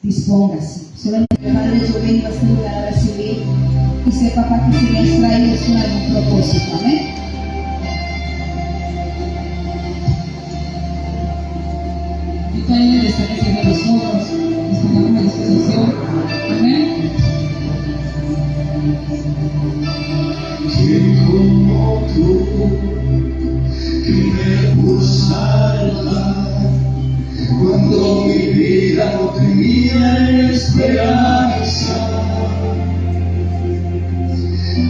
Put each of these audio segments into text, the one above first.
Dispóngase. Solamente Padre, yo vengo a este lugar a recibir y sé, papá, que si me has traído es con algún propósito. Amén. Y también le está haciendo los ojos, estamos a disposición. Amén. ¿Quién como tú que me pudo salvar cuando mi vida no tenía esperanza?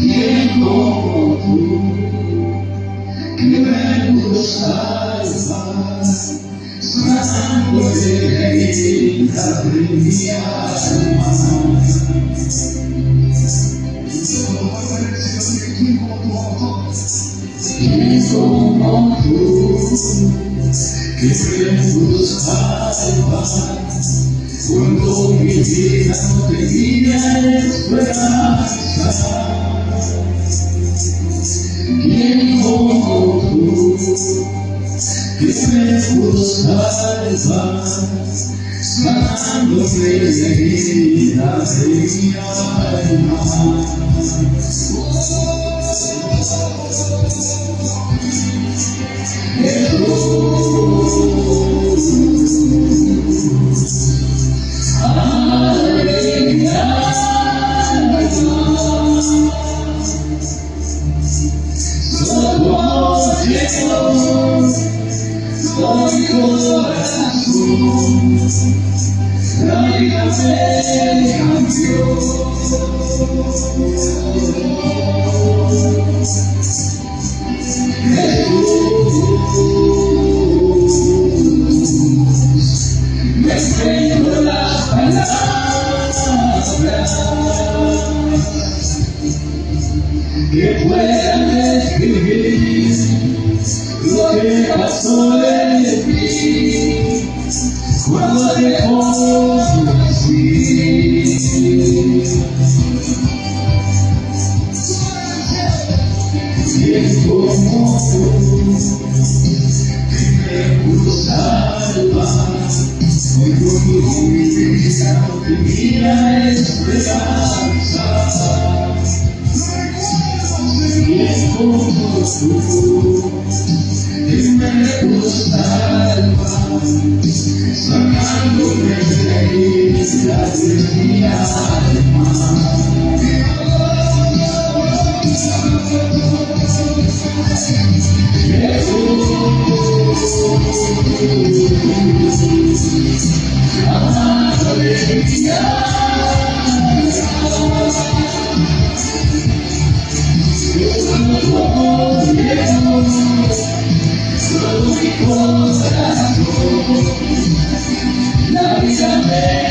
¿Quién como tú que me pudo salvar sanando de la herida de mi alma? ¿Quién como tú que me pudo salvar cuando mi vida no tenía esperanza? ¿Quién como tú que me pudo salvar sanando de la herida de mi alma? Que puedan describir lo que pasó en ti cuando te conocí. ¿Quién como tú que me pudo salvar cuando mi vida no tenía esperanza? ¿Quién como tú que me pudo salvar sacándome de la herida de mi alma? Amado de mi alma, solo tu amor llenó todo mi corazón, la vida me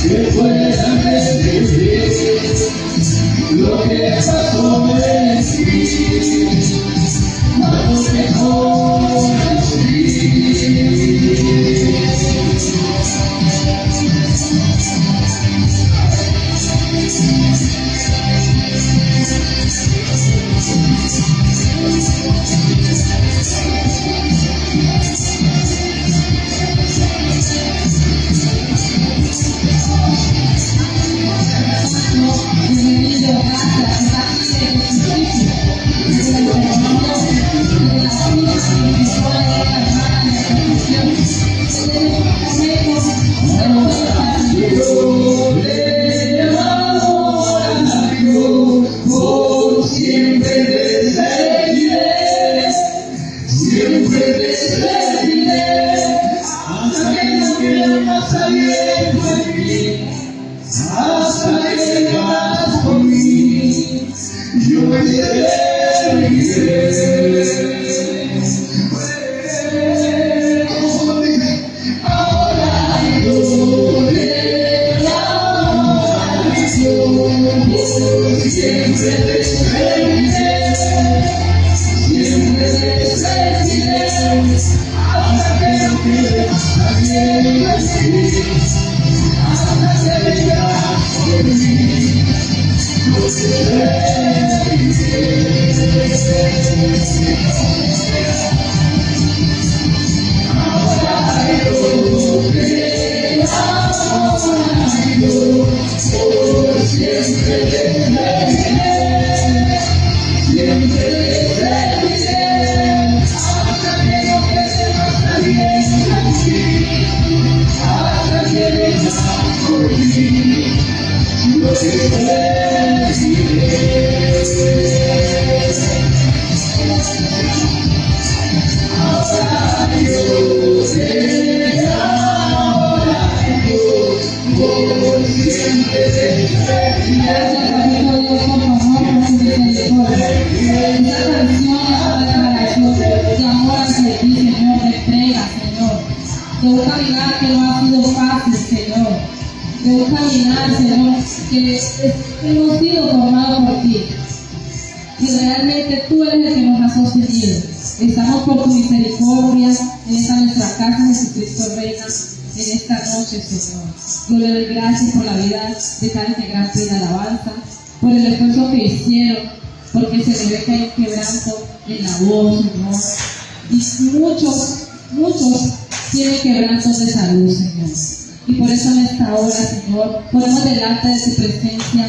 que puedan describir lo que pasó en ti cuando te conocí. de un caminar que no ha sido fácil, Señor, de un caminar, Señor, que hemos sido formados por ti. Y realmente tú eres el que nos ha sostenido. Estamos por tu misericordia en esta nuestra casa, Jesucristo Reina, en esta noche, Señor. Yo le doy gracias por la vida de cada integrante de la alabanza, por el esfuerzo que hicieron, porque se le ve que hay quebranto en la voz, Señor. Y muchos tienen quebrantos de salud, Señor. Y por eso en esta hora, Señor, ponemos delante de tu presencia,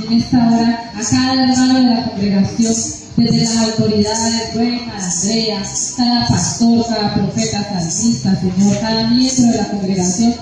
en esta hora, a cada hermano de la congregación, desde las autoridades, Reina, Andrea, cada pastor, cada profeta, salmista, Señor, cada miembro de la congregación,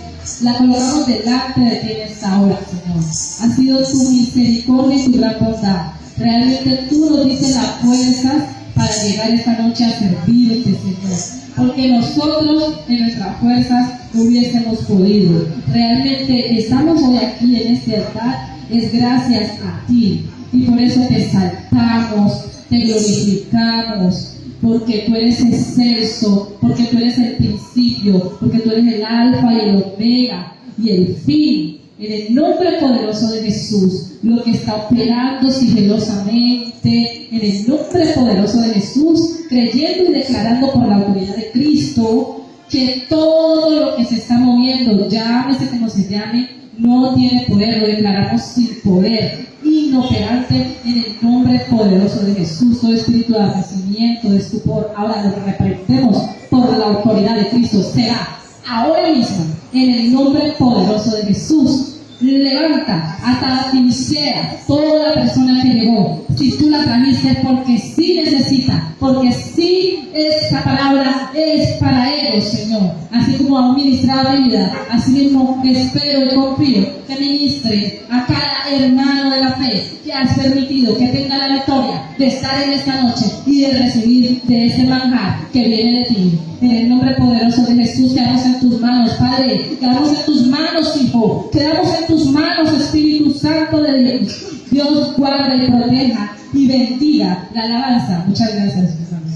la colocamos delante de ti en esta hora, Señor. Ha sido tu misericordia y tu gran bondad. Realmente tú nos diste la fuerza para llegar esta noche a servirte, Señor. Porque nosotros en nuestras fuerzas no hubiésemos podido. Realmente estamos hoy aquí en este altar, es gracias a ti. Y por eso te exaltamos, te glorificamos, porque tú eres excelso, porque tú eres el principio, porque tú eres el alfa y el omega y el fin. En el nombre poderoso de Jesús, lo que está operando sigilosamente, en el nombre poderoso de Jesús, creyendo y declarando por la autoridad de Cristo, que todo lo que se está moviendo, llámese como se llame, no tiene poder, lo declaramos sin poder, inoperante en el nombre poderoso de Jesús. Todo espíritu de aborrecimiento, de estupor, ahora lo reprendemos por la autoridad de Cristo, será ahora mismo, en el nombre poderoso de Jesús. Levanta hasta quien sea, toda la persona que llegó. Si tú la trajiste es porque sí necesita, porque sí esta palabra es para ellos, Señor. Así como han ministrado mi vida, así mismo espero y confío que ministre a cada hermano de la fe que has permitido que tenga la victoria de estar en esta noche y de recibir de ese manjar que viene de ti. En el nombre poderoso de Jesús, quedamos en tus manos, Padre. Quedamos en tus manos, Hijo. Quedamos en tus manos, Espíritu Santo de Dios. Dios guarda y proteja y bendiga la alabanza. Muchas gracias, hermanos.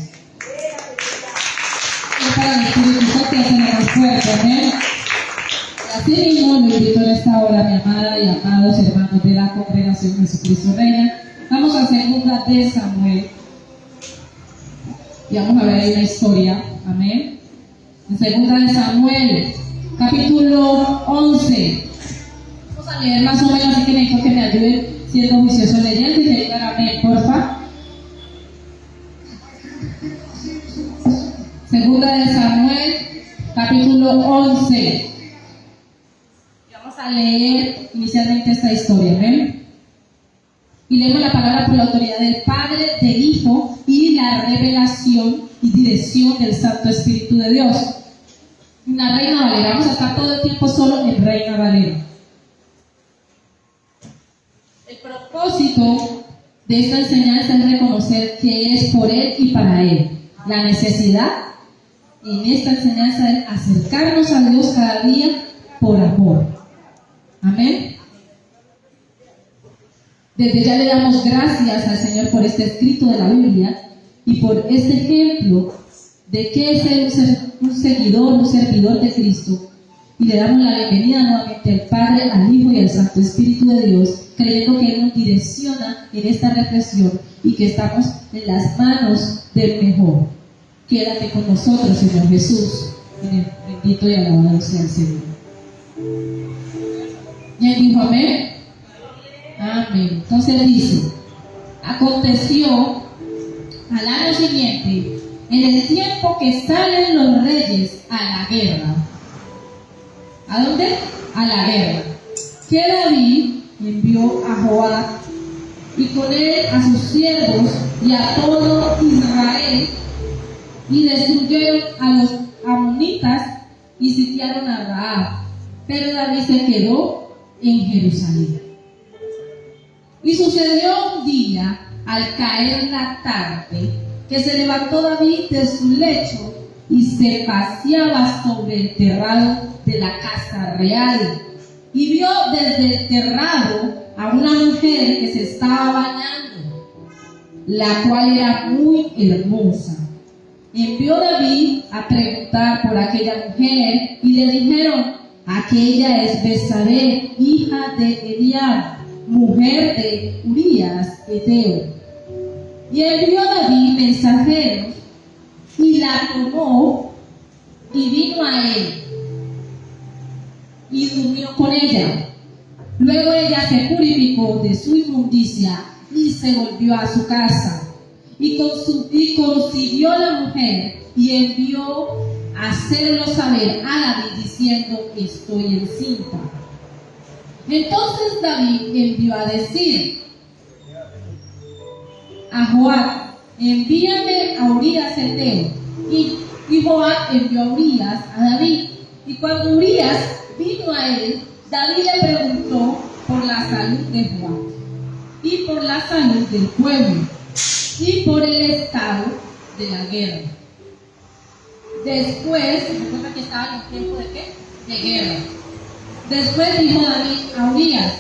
Y para el Espíritu Santo que se nos fuerte, amén. Así mismo lo invito en esta hora, mi amada y amados hermanos de la congregación Jesucristo Reina. Vamos a segunda de Samuel. Y vamos a ver ahí la historia, amén. En segunda de Samuel, capítulo 11. Vamos a leer más o menos, así que necesito que me ayuden siendo juicioso leyendo y que digan amén, porfa. Segunda de Samuel, capítulo 11. Y vamos a leer inicialmente esta historia, amén. Y leemos la palabra por la autoridad del Padre, del Hijo y la revelación y dirección del Santo Espíritu de Dios. Una Reina Valera. Vamos a estar todo el tiempo solo en Reina Valera. El propósito de esta enseñanza es reconocer que es por Él y para Él. La necesidad en esta enseñanza es acercarnos a Dios cada día por amor. Amén. Desde ya le damos gracias al Señor por este escrito de la Biblia y por este ejemplo de que es ser un seguidor, un servidor de Cristo. Y le damos la bienvenida nuevamente al Padre, al Hijo y al Santo Espíritu de Dios, creyendo que Él nos direcciona en esta reflexión y que estamos en las manos del mejor. Quédate con nosotros, Señor Jesús. Bendito y alabado sea el Señor. ¿Y Él dijo amén? Amén. Entonces dice: aconteció al año siguiente, en el tiempo que salen los reyes a la guerra. ¿A dónde? A la guerra. Que David envió a Joab y con él a sus siervos y a todo Israel, y destruyeron a los amonitas y sitiaron a Rahab. Pero David se quedó en Jerusalén. Y sucedió un día, al caer la tarde, que se levantó David de su lecho y se paseaba sobre el terrado de la casa real. Y vio desde el terrado a una mujer que se estaba bañando, la cual era muy hermosa. Envió David a preguntar por aquella mujer y le dijeron: aquella es Betsabé, hija de Eliab, mujer de Urías Eteo. Y envió David mensajeros y la tomó y vino a él y durmió con ella. Luego ella se purificó de su inmundicia y se volvió a su casa. Y concibió la mujer y envió a hacerlo saber a David diciendo: estoy encinta. Entonces David envió a decir a Joab: envíame a Urías Eteo. Y Joab envió a Urías a David. Y cuando Urías vino a él, David le preguntó por la salud de Joab y por la salud del pueblo y por el estado de la guerra. Después, recuerda que estaba en tiempo de ¿qué? De guerra. Después dijo David a Urías: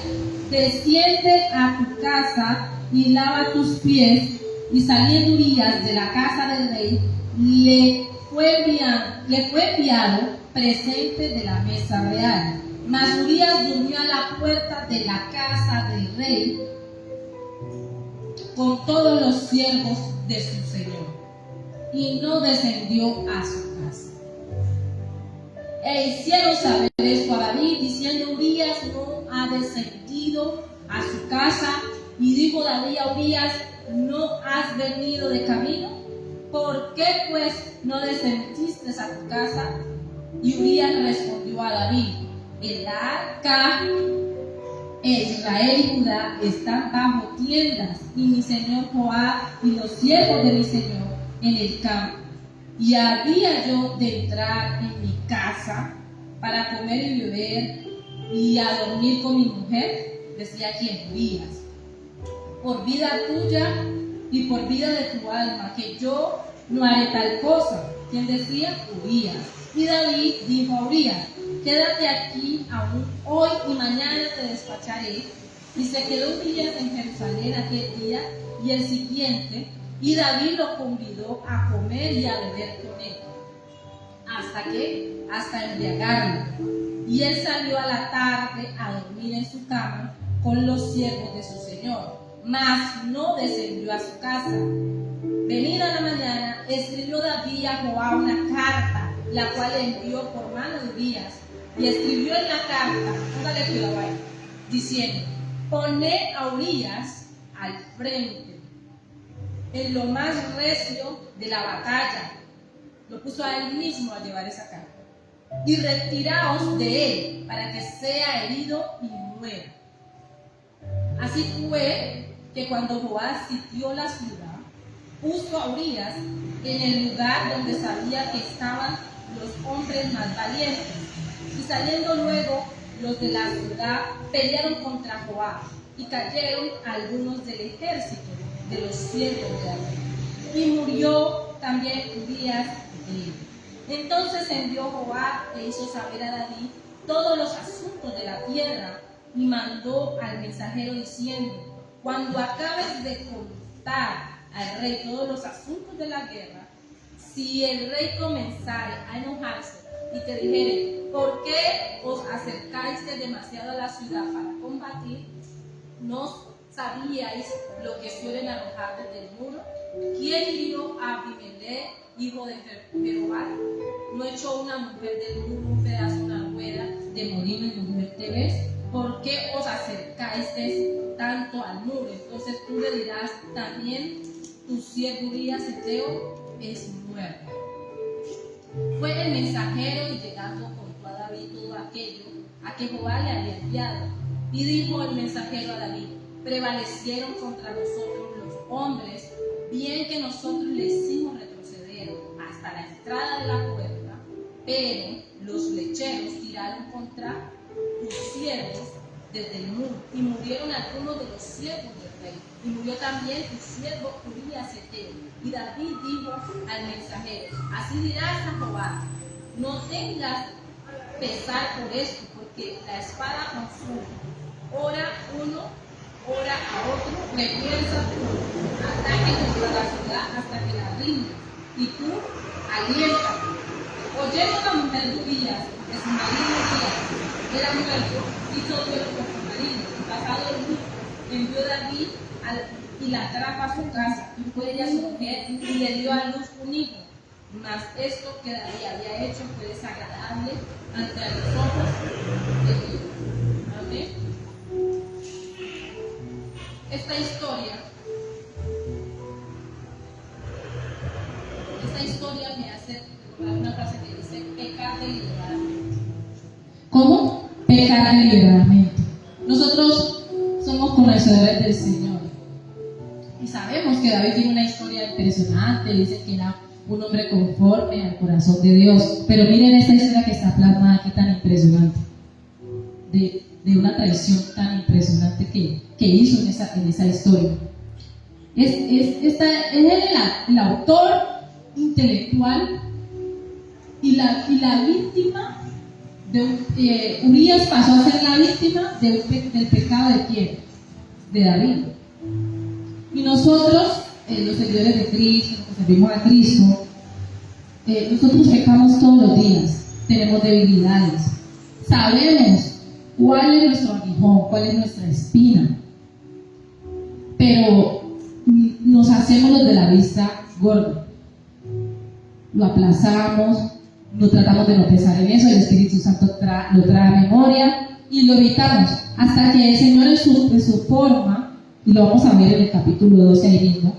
desciende a tu casa y lava tus pies. Y saliendo Urías de la casa del rey, le fue enviado presente de la mesa real. Mas Urías durmió a la puerta de la casa del rey con todos los siervos de su señor, y no descendió a su casa. E hicieron saber esto a David, diciendo: Urías no ha descendido a su casa. Y dijo David a Urías: ¿no has venido de camino? ¿Por qué pues no descendiste a tu casa? Y Urías respondió a David: el arca Israel y Judá están bajo tiendas, y mi señor Joab y los siervos de mi señor en el campo. Y había yo de entrar en mi casa para comer y beber y a dormir con mi mujer. Decía quien: Urías, por vida tuya y por vida de tu alma, que yo no haré tal cosa. ¿Quién decía? Urías. Y David dijo a Urías: quédate aquí aún hoy y mañana te despacharé. Y se quedó Urías en Jerusalén aquel día y el siguiente, y David lo convidó a comer y a beber con él. Hasta embriagarlo. Y él salió a la tarde a dormir en su cama con los siervos de su señor, mas no descendió a su casa. Venida la mañana, escribió David a Joab una carta, la cual envió por mano de Urías. Y escribió en la carta, póngale cuidado ahí, diciendo: poned a Urías al frente, en lo más recio de la batalla. Lo puso a él mismo a llevar esa carta. Y retiraos de él, para que sea herido y muera. Así fue que cuando Joab sitió la ciudad, puso a Urías en el lugar donde sabía que estaban los hombres más valientes. Y saliendo luego los de la ciudad, pelearon contra Joab, y cayeron algunos del ejército de los siervos de David. Y murió también Urías de él. Entonces envió Joab e hizo saber a David todos los asuntos de la tierra, y mandó al mensajero diciendo: cuando acabes de contar al rey todos los asuntos de la guerra, si el rey comenzare a enojarse y te dijere: ¿por qué os acercáis demasiado a la ciudad para combatir? ¿No sabíais lo que suelen enojar desde el muro? ¿Quién hirió a Abimelech, hijo de Jerobal? ¿No echó una mujer del muro un pedazo de una rueda de molino y mujer te ves? ¿Por qué os acercáis tanto al muro? Entonces tú le dirás también: tu siervo Urías Eteo es muerto. Fue el mensajero, y llegando contó a David todo aquello a que Joab le había enviado. Y dijo el mensajero a David: prevalecieron contra nosotros los hombres, bien que nosotros les hicimos retroceder hasta la entrada de la puerta, pero los flecheros tiraron contra tus siervos desde el muro, y murieron algunos de los siervos del rey, y murió también tu siervo Urías Eteo. Y David dijo al mensajero: así dirás a Joab: no tengas pesar por esto, porque la espada consume, ora uno, ora a otro, repiensa tú, ataque contra la ciudad hasta que la rinda, y tú aliéntate. Oyendo una mujer de Urías, que su marido Urías era muerto, hizo duelo por su marido. Pasado el luto, envió David y la trajo a su casa, y fue ella su mujer, y le dio a luz un hijo. Mas esto que David había hecho fue desagradable ante los ojos de Dios. Amén. Esta historia me hace recordar una frase que dice: pecar deliberadamente. ¿Cómo? Pecar deliberadamente. Nosotros somos conocedores del Señor y sabemos que David tiene una historia impresionante. Dice que era un hombre conforme al corazón de Dios, pero miren esta historia que está plasmada aquí, tan impresionante, de una traición tan impresionante que hizo en esa historia. Es el autor intelectual y la víctima de Urías pasó a ser la víctima del pecado de ¿quién? De David. Y nosotros, los seguidores de Cristo, los que servimos a Cristo, nosotros pecamos todos los días, tenemos debilidades, sabemos cuál es nuestro aguijón, cuál es nuestra espina, pero nos hacemos los de la vista gorda, lo aplazamos, no tratamos de no pensar en eso. El Espíritu Santo lo trae a memoria y lo evitamos hasta que el Señor en su forma, y lo vamos a ver en el capítulo 12 ahí mismo,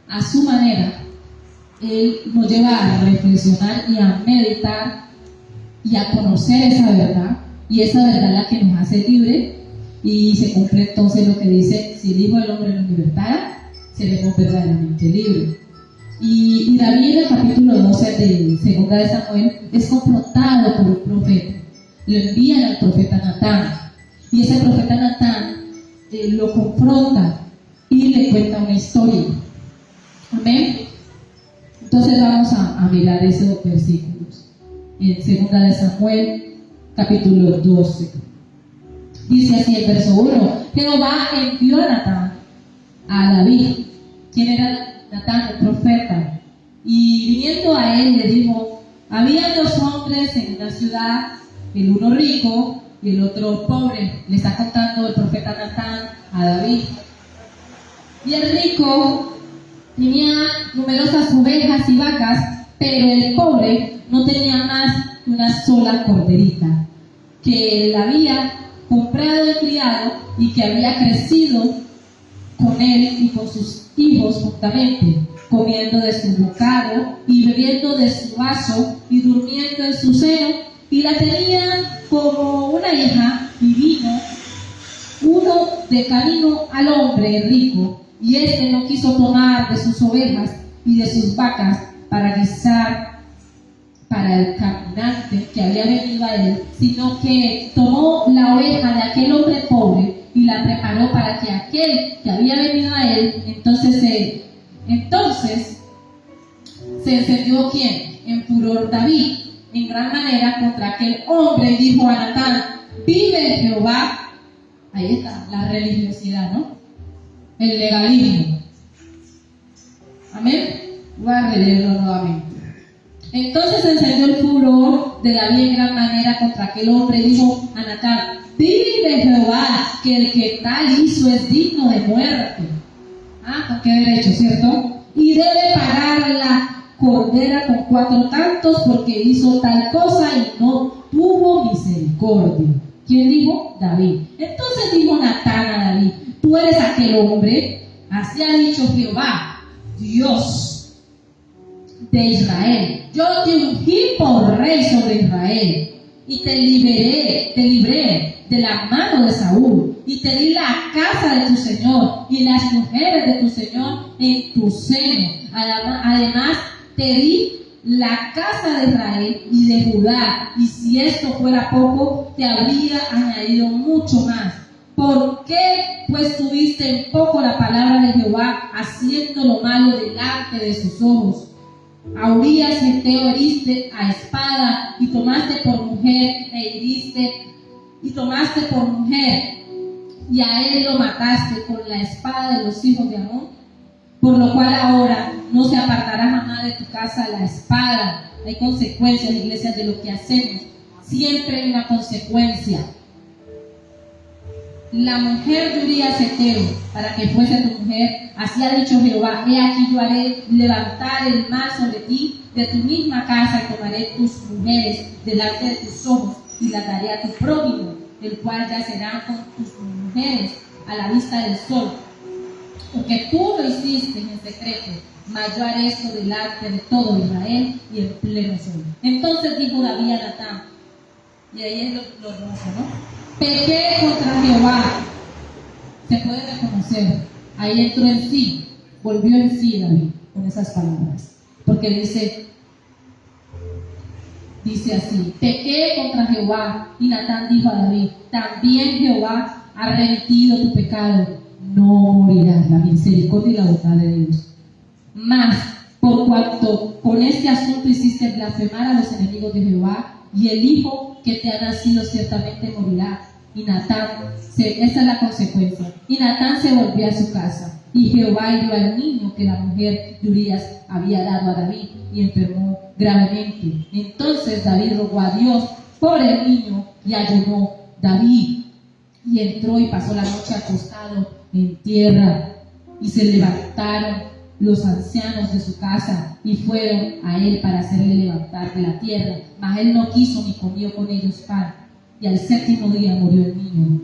a su manera, Él nos lleva a reflexionar y a meditar y a conocer esa verdad, y esa verdad es la que nos hace libre, y se cumple entonces lo que dice: si el Hijo del Hombre nos libertara, seremos verdaderamente libres. Y David en el capítulo 12 de Segunda de Samuel es confrontado por un profeta. Lo envían al profeta Natán, y ese profeta Natán lo confronta y le cuenta una historia. Amén. Entonces vamos a mirar esos versículos en Segunda de Samuel capítulo 12. Dice así el verso 1: Jehová envió a Natán a David. ¿Quién era Natán? El profeta. Y viniendo a él le dijo: había dos hombres en una ciudad, el uno rico y el otro pobre. Le está contando el profeta Natán a David. Y el rico tenía numerosas ovejas y vacas, pero el pobre no tenía más que una sola corderita, que él había comprado de criado y que había crecido con él y con sus hijos juntamente, comiendo de su bocado y bebiendo de su vaso y durmiendo en su seno, y la tenían como una hija. Y vino uno de camino al hombre rico, y éste no quiso tomar de sus ovejas y de sus vacas para guisar para el caminante que había venido a él, sino que tomó la oveja de aquel hombre pobre y la preparó para que aquel que había venido a él, entonces se encendió ¿quién? En furor David, en gran manera contra aquel hombre, y dijo a Natán: vive Jehová. Ahí está la religiosidad, ¿no? El legalismo. Amén. Voy a releerlo nuevamente. Entonces se encendió el furor de David en gran manera contra aquel hombre, y dijo a Natán: vive Jehová, que el que tal hizo es digno de muerte. ¿Con qué derecho, cierto? Y debe pagar la cordera con 4 tantos, porque hizo tal cosa y no tuvo misericordia. ¿Quién dijo? David. Entonces dijo Natán a David: tú eres aquel hombre. Así ha dicho Jehová, Dios de Israel: yo te ungí por rey sobre Israel, y te libré de la mano de Saúl, y te di la casa de tu Señor y las mujeres de tu Señor en tu seno. Además te di la casa de Israel y de Judá, y si esto fuera poco, te habría añadido mucho más. ¿Por qué pues tuviste en poco la palabra de Jehová, haciendo lo malo delante de sus ojos? A Urías Geteo heriste a espada, y tomaste por mujer y a él lo mataste con la espada de los hijos de Amón. por lo cual ahora no se apartará jamás de tu casa la espada. Hay consecuencias, iglesia, de lo que hacemos. Siempre hay una consecuencia. La mujer de Urías Heteo, para que fuese tu mujer, así ha dicho Jehová: he aquí yo haré levantar el mal sobre ti de tu misma casa, y tomaré tus mujeres delante de tus ojos, y las daré a tu prójimo, el cual yacerá con tus mujeres a la vista del sol. Porque tú lo hiciste en secreto, mas yo haré esto delante de todo Israel y en pleno sol. Entonces dijo David a Natán, y ahí es lo hermoso, ¿no? Pequé contra Jehová. Se puede reconocer. Ahí entró en sí, volvió en sí David con esas palabras. Porque dice así: pequé contra Jehová. Y Natán dijo a David: también Jehová ha remitido tu pecado, no morirás. La misericordia y la bondad de Dios. Mas, por cuanto con este asunto hiciste blasfemar a los enemigos de Jehová, y el hijo que te ha nacido ciertamente morirá. Y Natán, esa es la consecuencia. Y Natán se volvió a su casa. Y Jehová hirió al niño que la mujer de Urías había dado a David, y enfermó gravemente. Entonces David rogó a Dios por el niño, y ayunó David. Y entró y pasó la noche acostado en tierra. Y se levantaron los ancianos de su casa y fueron a él para hacerle levantar de la tierra. Mas él no quiso ni comió con ellos pan. Y al séptimo día murió el niño.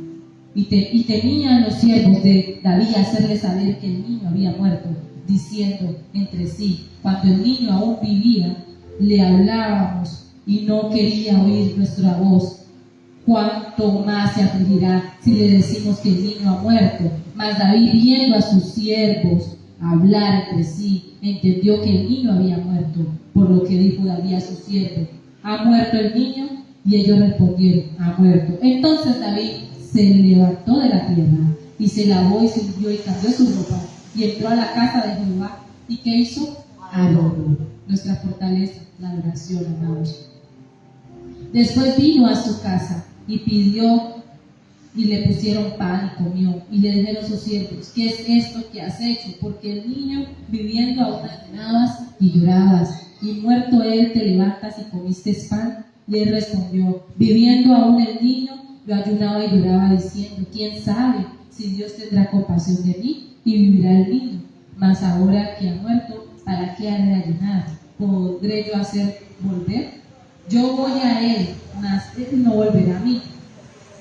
Y temían los siervos de David hacerle saber que el niño había muerto, diciendo entre sí: cuando el niño aún vivía, le hablábamos y no quería oír nuestra voz. Cuánto más se afligirá si le decimos que el niño ha muerto. Mas David, viendo a sus siervos hablar entre sí, entendió que el niño había muerto, por lo que dijo David a sus siervos: ¿ha muerto el niño? Y ellos respondieron: ha muerto. Entonces David se levantó de la tierra y se lavó y se ungió y cambió su ropa y entró a la casa de Jehová. ¿Y qué hizo? Adoró. Nuestra fortaleza, la oración, amados. Después vino a su casa y pidió, y le pusieron pan y comió. Y le dijeron sus siervos: ¿qué es esto que has hecho? Porque el niño viviendo aún ayunabas y llorabas, y muerto él te levantas y comiste pan. Y él respondió: viviendo aún el niño, yo ayunaba y lloraba, diciendo: ¿quién sabe si Dios tendrá compasión de mí y vivirá el niño? Mas ahora que ha muerto, ¿para qué ha de ayunar? ¿Podré yo hacer volver? Yo voy a él, mas él no volverá a mí.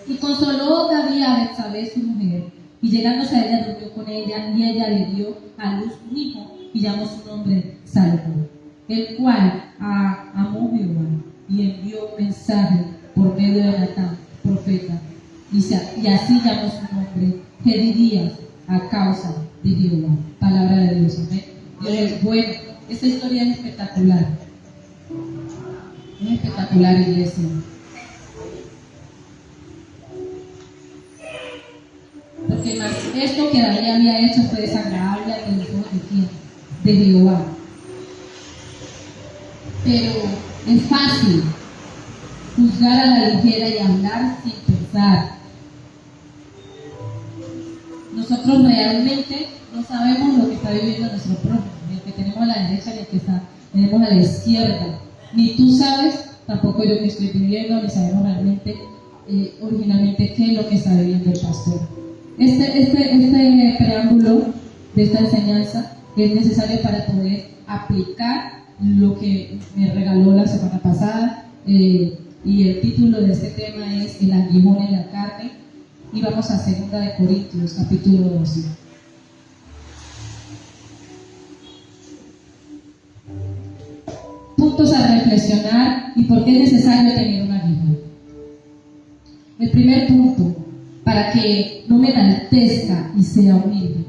Y consoló David a Betsabé su mujer, y llegándose a ella durmió con ella, y ella le dio a luz un hijo, y llamó su nombre Salomón, el cual amó Jehová, y envió un mensaje por medio de Natán, profeta, y así llamó su nombre Jedidías, a causa de Jehová. Palabra de Dios, amén. Dios es bueno. Esta historia es espectacular. Es espectacular, iglesia. Porque más esto que David había hecho fue desagradable ante los ojos de quién? De Jehová. Pero es fácil juzgar a la ligera y hablar sin pensar. Nosotros realmente no sabemos lo que está viviendo nuestro prójimo, ni el que tenemos a la derecha, ni el que tenemos a la izquierda. Ni tú sabes, tampoco yo que estoy viviendo, ni sabemos realmente originalmente qué es lo que está viviendo el pastor. Este preámbulo de esta enseñanza es necesario para poder aplicar lo que me regaló la semana pasada, y el título de este tema es El aguijón en la carne, y vamos a 2 de Corintios capítulo 12. Puntos a reflexionar y por qué es necesario tener un aguijón. El primer punto: para que no me enaltezca y sea humilde.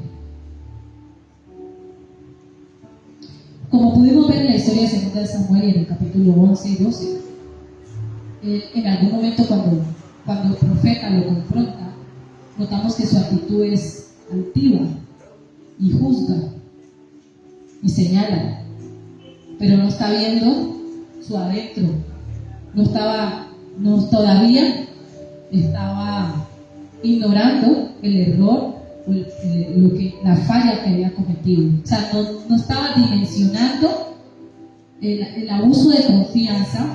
Como pudimos ver en la historia de 2 de Samuel, en el capítulo 11 y 12, en algún momento cuando el profeta lo confronta, notamos que su actitud es altiva y juzga y señala, pero no está viendo su adentro. Todavía estaba ignorando el error la falla que había cometido. O sea, no estaba dimensionando el abuso de confianza,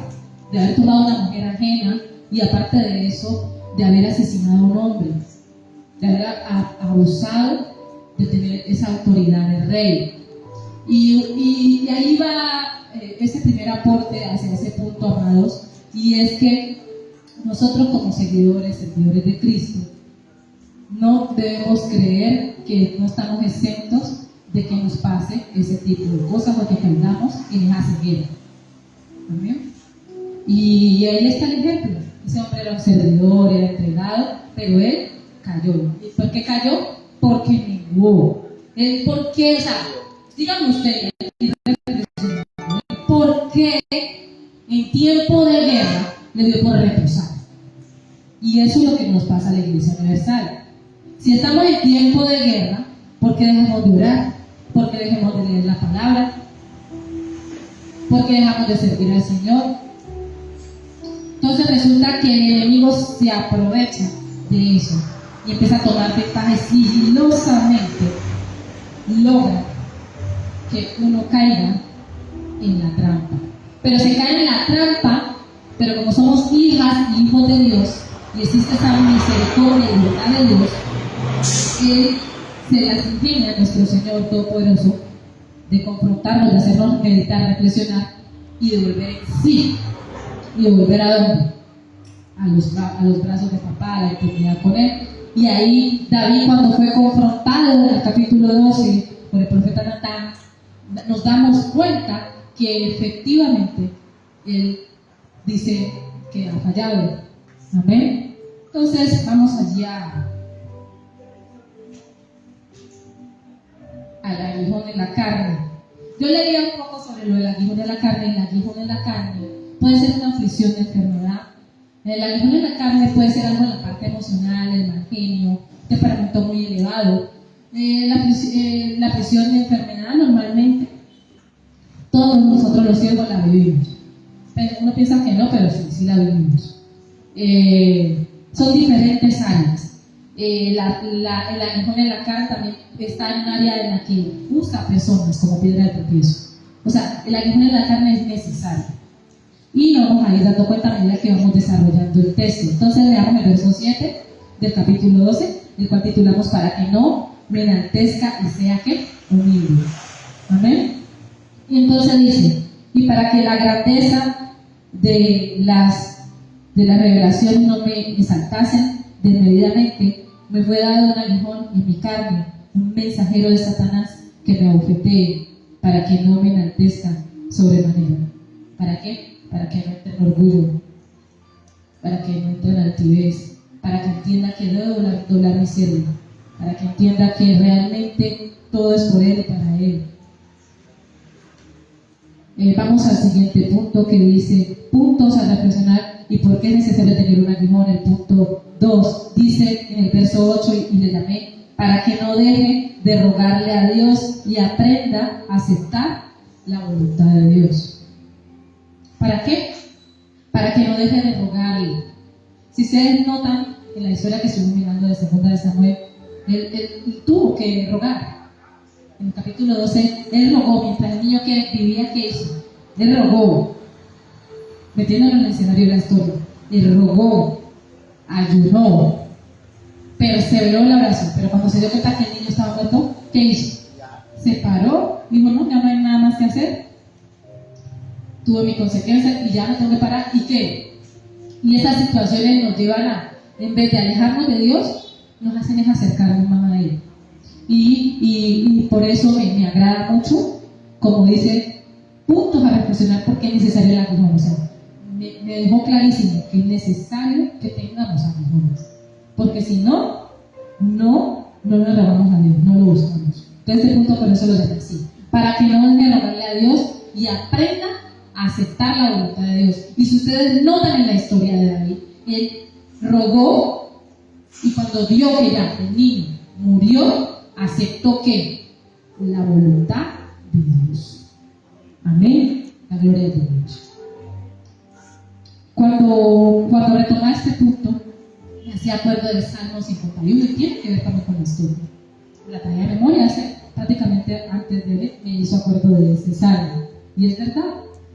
de haber tomado una mujer ajena y aparte de eso, de haber asesinado a un hombre, de haber abusado de tener esa autoridad de rey. Y ahí va ese primer aporte hacia ese punto, amados, y es que nosotros como seguidores de Cristo, no debemos creer que no estamos exentos de que nos pase ese tipo de cosas o que caigamos en esa ceguera. ¿Amén? Y ahí está el ejemplo. Ese hombre era un servidor, era entregado, pero él cayó. ¿Y por qué cayó? Porque negó. ¿Por qué? O sea, díganme ustedes, ¿por qué en tiempo de guerra le dio por reposar? Y eso es lo que nos pasa a la Iglesia Universal. Si estamos en tiempo de guerra, ¿por qué dejamos de orar? ¿Por qué dejamos de leer la palabra? ¿Por qué dejamos de servir al Señor? Entonces resulta que el enemigo se aprovecha de eso y empieza a tomar ventaja sigilosamente, logra que uno caiga en la trampa. Pero se cae en la trampa, pero como somos hijas y hijos de Dios y existe esa misericordia y bondad de Dios, Él se las ingenia, nuestro Señor Todopoderoso, de confrontarnos, de hacernos meditar, reflexionar y de volver en sí. Y de volver a dónde? A los brazos de papá, a la intimidad con él. Y ahí David, cuando fue confrontado en el capítulo 12 por el profeta Natán, nos damos cuenta que efectivamente él dice que ha fallado. Amén. Entonces vamos allá al aguijón en la carne. Yo leía un poco sobre lo del aguijón de la carne. El aguijón en la carne puede ser una aflicción de enfermedad. El aguijón en la carne puede ser algo en la parte emocional, el mal genio, temperamento muy elevado. La aflicción de enfermedad normalmente todos nosotros los ciegos la vivimos. Pero uno piensa que no, pero sí la vivimos. Son diferentes áreas. El aguijón en la carne también está en un área en la que usa personas como piedra de tropiezo. O sea, el aguijón en la carne es necesario. Y nos vamos a ir dando cuenta a medida que vamos desarrollando el texto. Entonces leamos el verso 7 del capítulo 12, el cual titulamos para que no me enaltezca y sea que humilde. Amén. Y entonces dice, y para que la grandeza de la revelación no me exaltasen desmedidamente, me fue dado un aguijón en mi carne, un mensajero de Satanás que me abofetee, para que no me enaltezca sobremanera. ¿Para qué? Para que no entre en orgullo, para que no entre en altivez, para que entienda que debo doblar mi siervo, para que entienda que realmente todo es por Él y para Él. Vamos al siguiente punto que dice, puntos a reflexionar y por qué es necesario tener un aguijón. El punto 2 dice en el verso 8, y le llamé, para que no deje de rogarle a Dios y aprenda a aceptar la voluntad de Dios. ¿Para qué? Para que no deje de rogarle. Si ustedes notan en la historia que estuvimos mirando de 2 de Samuel, él tuvo que rogar. En el capítulo 12, él rogó, mientras el niño que vivía, ¿qué hizo? Él rogó, metiéndolo en el escenario de la historia. Él rogó, ayunó, perseveró en la oración, pero cuando se dio cuenta que el niño estaba muerto, ¿qué hizo? Se paró, dijo, no, ya no hay nada más que hacer. Tuve mi consecuencia y ya no tengo que parar. ¿Y qué? Y esas situaciones nos llevan a, en vez de alejarnos de Dios, nos hacen es acercarnos más a Él. Y por eso me agrada mucho, como dice, puntos a reflexionar porque es necesario el aguijón. O sea, me dejó clarísimo que es necesario que tengamos aguijones. Porque si no nos robamos a Dios, no lo buscamos. Entonces este punto por eso lo dejo así. Para que no deje de rogarle a Dios y aprenda a aceptar la voluntad de Dios. Y si ustedes notan en la historia de David, él rogó y cuando vio que ya el niño murió, aceptó que la voluntad de Dios. Amén. La gloria de Dios. Cuando retomaba este punto, me hacía acuerdo del Salmo 51 y tiene que ver también con la historia. la traía de memoria hace prácticamente antes de él, me hizo acuerdo de ese salmo. Y es verdad,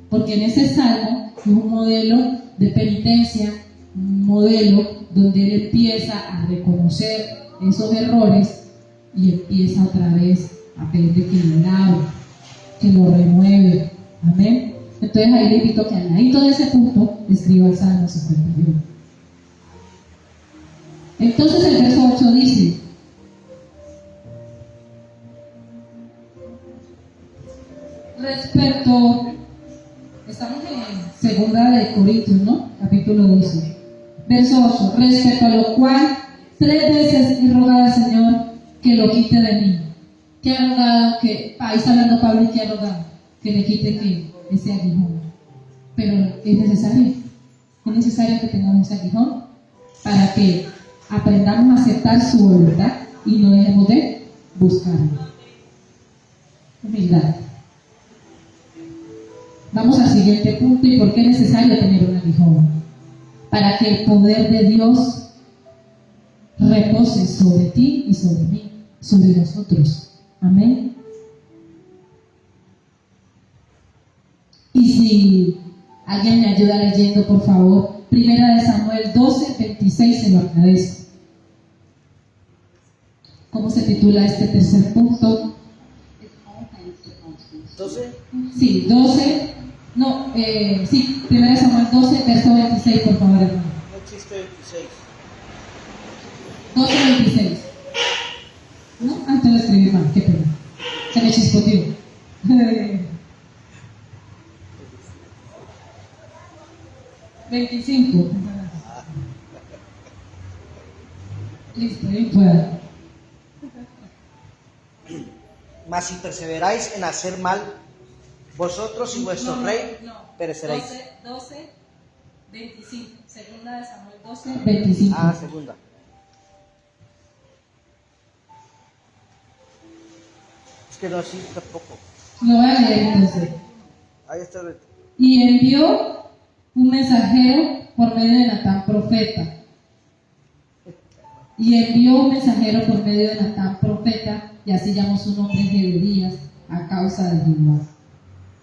porque en ese salmo es un modelo de penitencia, un modelo donde él empieza a reconocer esos errores y empieza otra vez a pedirle que lo lave, que lo renueve. Amén. Entonces ahí le invito a que al ladito de ese punto escriba el Salmo 51. Entonces el verso 8 dice: respecto, estamos en segunda de Corintios, ¿no? Capítulo 12, verso 8, respecto a lo cual 3 veces he rogado al Señor que lo quite de mí. ¿Qué ha rogado? Ahí está hablando Pablo, y ¿qué ha rogado? Que le quite ese aguijón. Pero es necesario que tengamos ese aguijón para que aprendamos a aceptar su voluntad y no dejemos de buscarlo. Humildad. Vamos al siguiente punto. ¿Y por qué es necesario tener un aguijón? Para que el poder de Dios repose sobre ti y sobre mí, sobre nosotros. Amén. Y si alguien me ayuda leyendo, por favor, 1 Samuel 12, 26, se lo agradezco. ¿Cómo se titula este tercer punto? 12. Sí, 12. No, sí, 1 Samuel 12, verso 26, por favor, hermano. No existe 26. 12, 26. ¿No? Antes lo escribí mal, qué pena. Se me chispoteó. 25. Listo, bien pueda. Mas si perseveráis en hacer mal, vosotros y vuestro rey pereceréis. 12, 25. Segunda de Samuel 12, 25. Ah, segunda. Es que no así tampoco. Lo voy a leer entonces. Ahí está. Y envió un mensajero por medio de Natán profeta. Y así llamó su nombre Gedalías a causa de Jehová.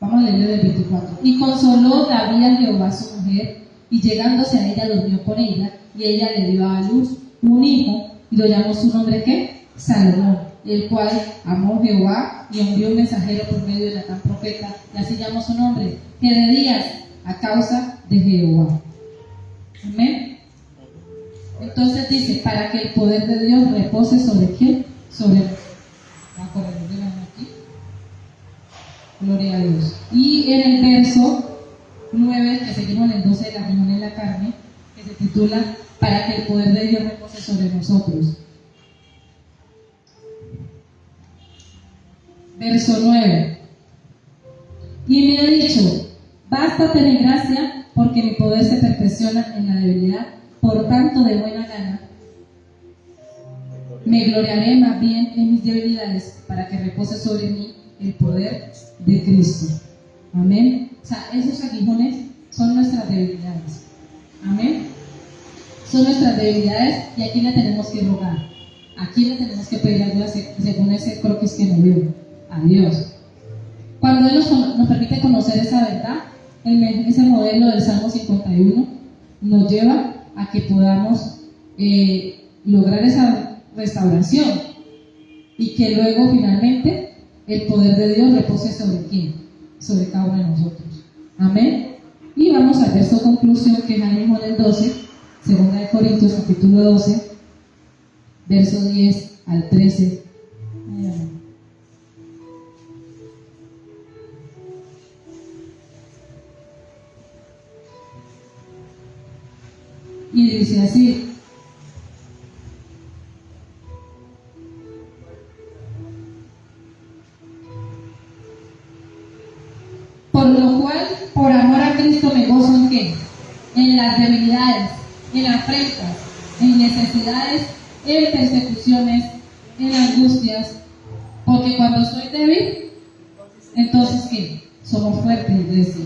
Vamos a leerlo del 24. Y consoló David a Jehová su mujer, y llegándose a ella durmió con ella, y ella le dio a luz un hijo, y lo llamó su nombre ¿qué? Salomón, el cual amó Jehová, y envió un mensajero por medio de Natán profeta, y así llamó su nombre Gedalías a causa de Jehová. Amén. Entonces dice, para que el poder de Dios repose sobre quién? Sobre nosotros. Vamos a correr de mano aquí. Gloria a Dios. Y en el verso 9, que seguimos en el 12 de la reunión en la carne, que se titula, para que el poder de Dios repose sobre nosotros. Verso 9. Y me ha dicho, bástate mi gracia, porque mi poder se perfecciona en la debilidad. Por tanto, de buena gana, me gloriaré más bien en mis debilidades, para que repose sobre mí el poder de Cristo. Amén. O sea, esos aguijones son nuestras debilidades. Amén. Son nuestras debilidades, y a quién le tenemos que rogar, a quién le tenemos que pedir ayuda según ese croquis que nos dio, a Dios. Cuando Él nos permite conocer esa verdad, ese modelo del Salmo 51 nos lleva a que podamos lograr esa restauración, y que luego finalmente el poder de Dios repose sobre quién, sobre cada uno de nosotros. Amén. Y vamos al verso conclusión, que es ahí mismo en el 12, segunda de Corintios capítulo 12, verso 10 al 13. Y dice así: por lo cual, por amor a Cristo me gozo en qué, en las debilidades, en afrentas, en necesidades, en persecuciones, en angustias, porque cuando soy débil, entonces ¿qué? Somos fuertes, iglesia.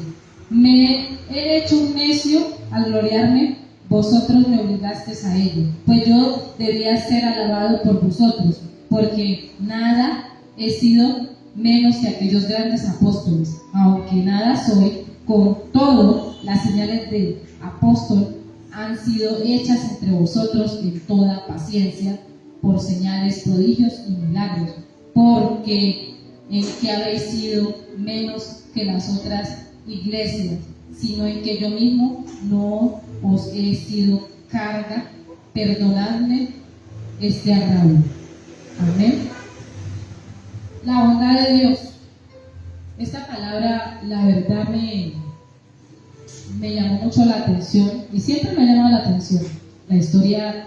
Me he hecho un necio al gloriarme, vosotros me obligasteis a ello, pues yo debía ser alabado por vosotros, porque nada he sido menos que aquellos grandes apóstoles, aunque nada soy, con todo las señales de apóstol han sido hechas entre vosotros en toda paciencia, por señales, prodigios y milagros, porque en que habéis sido menos que las otras iglesias, sino en que yo mismo no os he sido carga. Perdonadme este agravio. Amén. La bondad de Dios. Esta palabra, la verdad, me llamó mucho la atención y siempre me ha llamado la atención la historia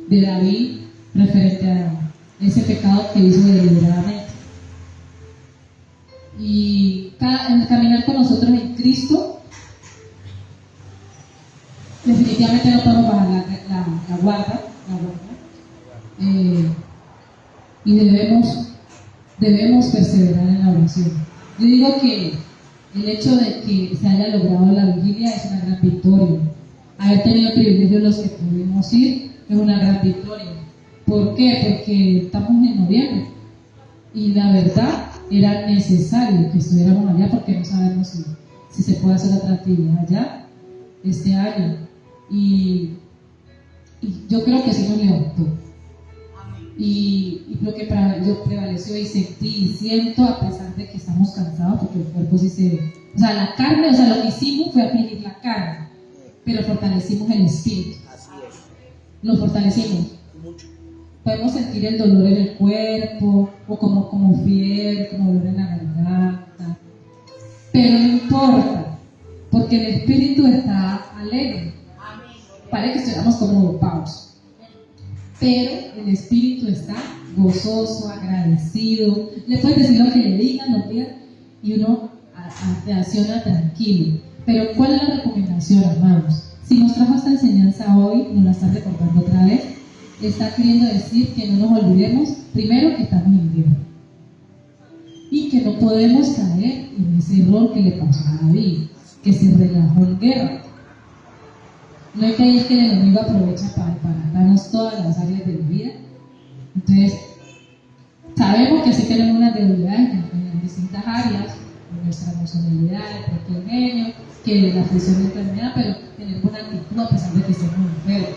de David referente a ese pecado que hizo deliberadamente. Y en el caminar con nosotros en Cristo, definitivamente no podemos bajar la guardia, y debemos perseverar en la oración. Yo digo que el hecho de que se haya logrado la vigilia es una gran victoria. Haber tenido el privilegio los que pudimos ir es una gran victoria. ¿Por qué? Porque estamos en noviembre y la verdad era necesario que estuviéramos allá porque no sabemos si se puede hacer otra actividad allá este año. Y yo creo que sí nos levantó. Y lo que yo prevaleció y sentí y siento, a pesar de que estamos cansados, porque el cuerpo sí se... O sea, la carne, lo que hicimos fue afligir la carne, pero fortalecimos el espíritu. Así es. Lo fortalecimos. Mucho. Podemos sentir el dolor en el cuerpo, o como fiebre, como dolor en la garganta, pero no importa, porque el espíritu está alegre. Parece que estuviéramos como dopados. Pero el espíritu está gozoso, agradecido. Le puedes decir lo que le digan, y uno reacciona tranquilo. Pero ¿cuál es la recomendación, hermanos? Si nos trajo esta enseñanza hoy, nos la está recordando otra vez, está queriendo decir que no nos olvidemos, primero, que estamos en guerra. Y que no podemos caer en ese error que le pasó a David, que se relajó en guerra. No hay que ir que el enemigo aprovecha para darnos todas las áreas de la vida. Entonces, sabemos que sí tenemos unas debilidades en distintas áreas, en nuestra emocionalidad, el pequeño, que la presión de enfermedad, pero tener buena actitud a pesar de que estemos enfermos.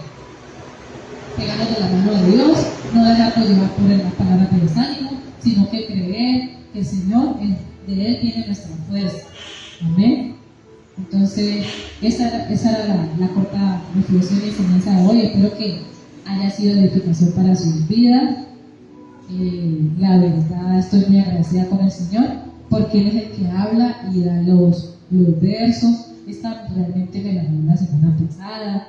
Pegarnos de la mano de Dios, no dejarnos llevar por las palabras de desánimo, sino que creer que el Señor, de Él viene nuestra fuerza. Amén. Entonces, esa era la corta reflexión y enseñanza de hoy. Espero que haya sido de edificación para sus vidas. La verdad, estoy muy agradecida con el Señor, porque Él es el que habla y da los versos. Esta realmente me la dio la semana pasada.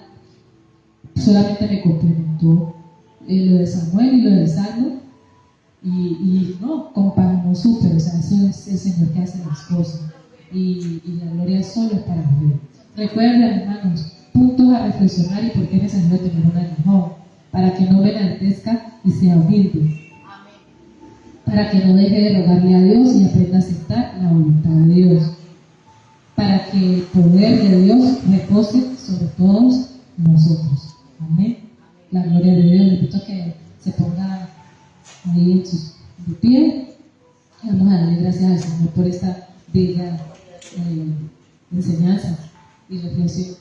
Solamente me complementó lo de Samuel y lo de Salmo. Y no, comparamos súper. O sea, eso es el Señor que hace las cosas. Y la gloria solo es para Dios. Recuerden, hermanos, puntos a reflexionar y por qué es necesario tener un aguijón, para que no me enaltezca y sea humilde, para que no deje de rogarle a Dios y aprenda a aceptar la voluntad de Dios, para que el poder de Dios repose sobre todos nosotros. Amén. La gloria de Dios. Le invito a que se ponga ahí de pie y vamos a darle gracias al Señor por esta bella enseñanza y reflexión.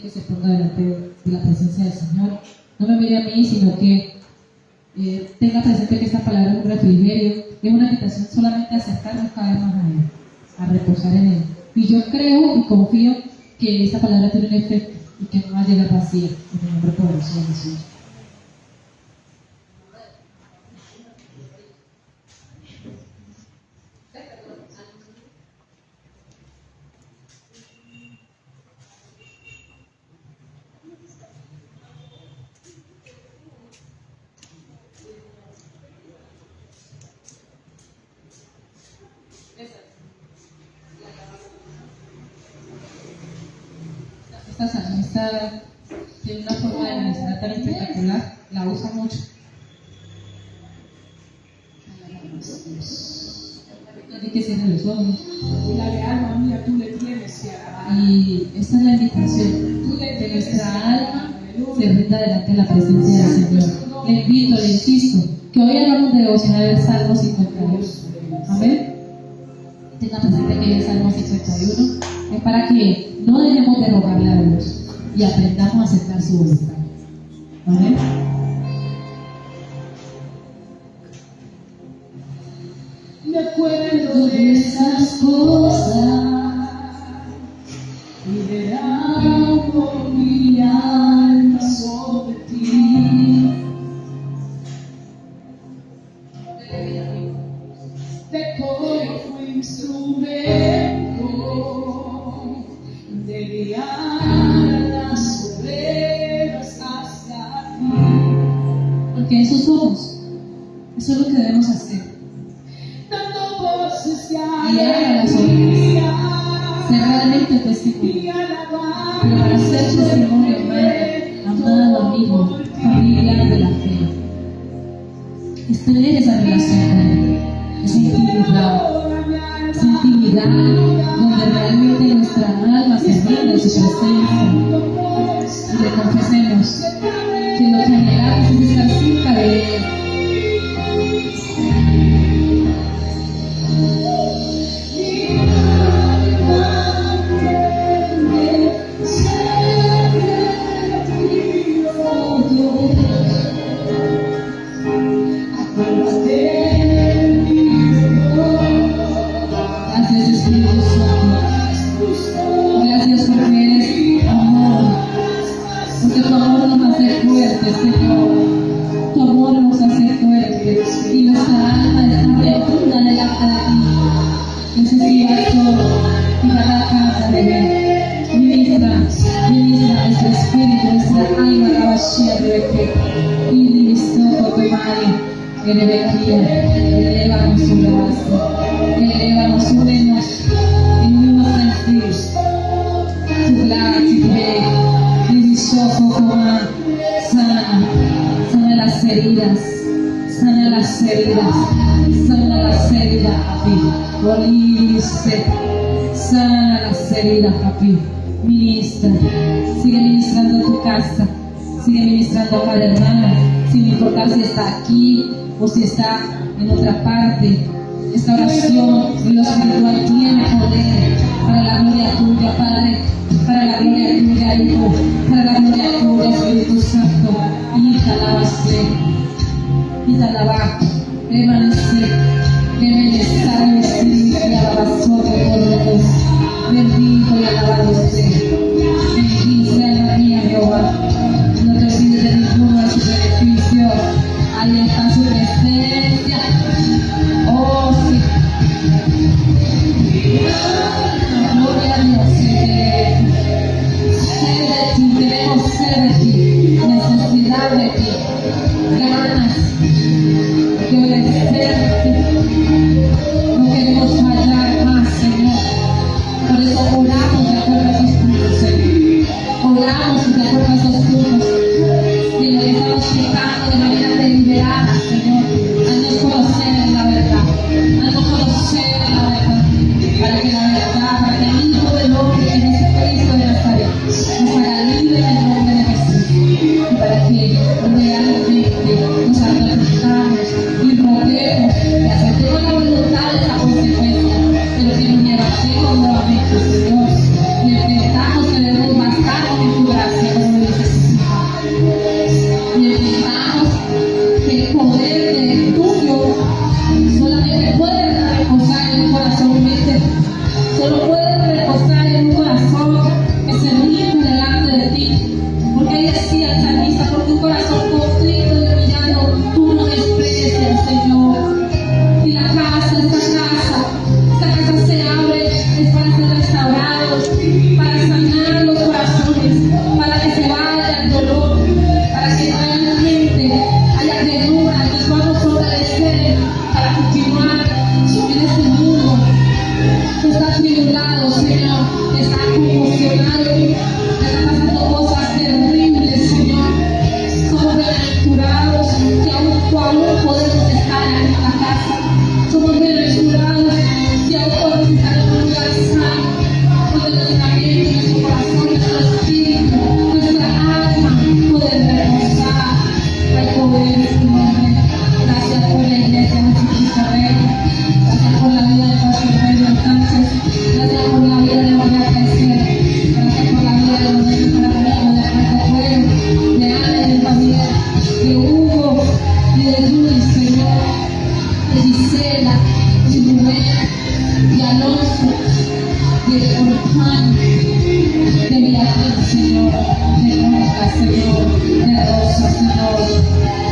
Que se ponga delante de la presencia del Señor, no me mire a mí, sino que tenga presente que esta palabra es un refrigerio, es una invitación solamente a acercarnos cada vez más a Él, a reposar en Él. Y yo creo y confío que esta palabra tiene un efecto y que no va a llegar vacía en el nombre poderoso de Jesús. Esta tiene una forma de ministrar tan espectacular, la usa mucho. Hay que cierren los ojos. Y la de alma mía, tú le tienes que alabar. Y esta es la invitación, que nuestra alma se rinda delante de la presencia del Señor. Le invito, le insisto, que hoy hagamos devocional del Salmo 51. Amén. Tenga presente que el Salmo 51 es para que no dejemos de rogarle a Dios y aprendamos a aceptar su voluntad. Amén. Me acuerdo de esas cosas y derramo mi alma sobre ti. De cómo fue instrumento de guiar a las ovejas hasta ti. Porque eso somos. Eso es lo que debemos hacer. Dando voces de Guiar a las alegría Ser realmente testimonio. y alabar. Pero para ser testimonio, amado amigo, familiar de la fe, es tener esa relación con Él, esa intimidad donde realmente nuestra alma se rinda en su presencia y le confesemos que lo que anhelamos es estar cerca de Él. Gracias Espíritu Santo, gracias porque eres amor, porque tu amor nos hace fuertes, Señor, tu amor nos hace fuertes y nuestra alma está profunda delante de ti, necesita todo y para cada bebé, ministra nuestro espíritu, nuestra alma, la vacía de Beque, y listo por tu madre. Elévanos su brazo, elévanos, súbenos en mismo sentido. Tu gracia, Divisoko Koma, sana las heridas, sana las heridas, sana las heridas, papi. Olise, sana las heridas, papi. Ministra, sigue ministrando tu casa, sigue ministrando a cada hermana, sin importar si está aquí o si está en otra parte. Esta oración en lo espiritual tiene poder para la gloria tuya, Padre, para la gloria tuya, Hijo, para la gloria tuya, Espíritu Santo. Y te alabase, y te alaba, permanece, que necesario Espíritu y alabación de Dios. Bendito y alabado usted. Bendice alma mía, Jehová. No te olvides de ninguno de sus beneficios. Ahí está su presencia. Oh, sí. Gloria a Dios. Sed de ti, queremos ser de ti. Necesidad de ti. Ganas de obedecer Señor, de rosas, Señor.